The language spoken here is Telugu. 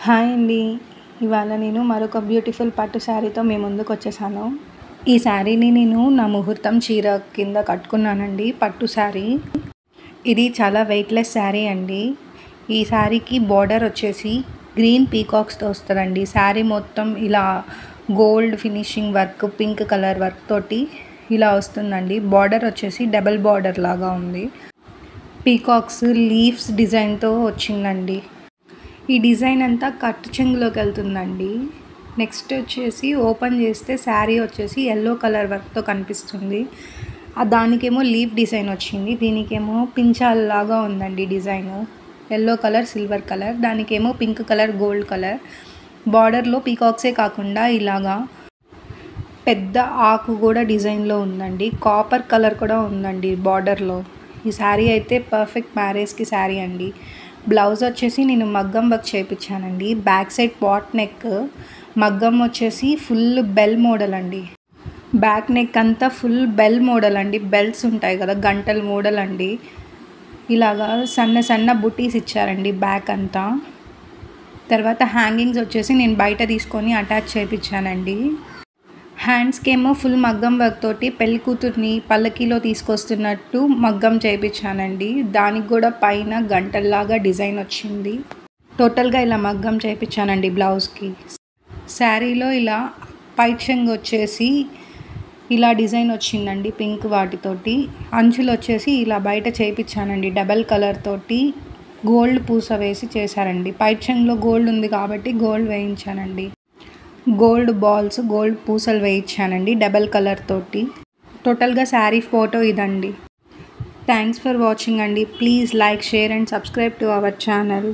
హాయ్ అండి. ఇవాళ నేను మరొక బ్యూటిఫుల్ పట్టు శారీతో మీ ముందుకొచ్చేసాను. ఈ శారీని నేను నా ముహూర్తం చీర కింద కట్టుకున్నానండి. పట్టు శారీ. ఇది చాలా వెయిట్‌లెస్ శారీ అండి. ఈ శారీకి బోర్డర్ వచ్చేసి గ్రీన్ పీకాక్స్‌తో వస్తదండి. శారీ మొత్తం ఇలా gold finishing work, pink colour work తోటి ఇలా వస్తుందండి. బోర్డర్ వచ్చేసి డబుల్ బోర్డర్ లాగా ఉంది. పీకాక్స్, లీవ్స్ డిజైన్‌తో వచ్చిందండి. ఈ డిజైన్ అంతా కట్టు చెంగులోకి వెళ్తుందండి. నెక్స్ట్ వచ్చేసి ఓపెన్ చేస్తే శారీ వచ్చేసి యెల్లో కలర్ వర్క్తో కనిపిస్తుంది. దానికేమో లీఫ్ డిజైన్ వచ్చింది. దీనికేమో పించాల్లాగా ఉందండి design. Yellow colour, silver colour. దానికేమో పింక్ కలర్, గోల్డ్ కలర్. బార్డర్లో పీకాక్సే కాకుండా ఇలాగా పెద్ద ఆకు కూడా డిజైన్లో ఉందండి. కాపర్ కలర్ కూడా ఉందండి బార్డర్లో. ఈ శారీ అయితే పర్ఫెక్ట్ మ్యారేజ్కి శారీ అండి. బ్లౌజ్ వచ్చేసి నేను మగ్గం వర్క్ చేయించానండి. బ్యాక్ సైడ్ పాట్ నెక్, మగ్గం వచ్చేసి ఫుల్ బెల్ మోడల్ అండి. బ్యాక్ నెక్ అంతా ఫుల్ బెల్ మోడల్ అండి. బెల్స్ ఉంటాయి కదా, గంటల మోడల్ అండి. ఇలాగా సన్న సన్న బుటీస్ ఇచ్చారండి బ్యాక్ అంతా. తర్వాత హ్యాంగింగ్స్ వచ్చేసి నేను బయట తీసుకొని అటాచ్ చేయించానండి. హ్యాండ్స్కేమో ఫుల్ మగ్గం వర్క్ తోటి పెళ్లి కూతుర్ని పల్లకీలో తీసుకొస్తున్నట్టు మగ్గం చేయించానండి. దానికి కూడా పైన గంటల్లాగా డిజైన్ వచ్చింది. టోటల్గా ఇలా మగ్గం చేయించానండి బ్లౌజ్కి. శారీలో ఇలా పైట్ చెంగు వచ్చేసి ఇలా డిజైన్ వచ్చిందండి పింక్ వాటితోటి. అంచులు వచ్చేసి ఇలా బయట చేయించానండి డబల్ కలర్ తోటి. గోల్డ్ పూస వేసి చేశారండి. పైట్ చెంగులో గోల్డ్ ఉంది కాబట్టి గోల్డ్ వేయించానండి. గోల్డ్ బాల్స్, గోల్డ్ పూసలు వేయించానండి డబల్ కలర్ తోటి. టోటల్గా శారీ ఫోటో ఇదండి. థ్యాంక్స్ ఫర్ వాచింగ్ అండి. Please like, share and subscribe to our channel.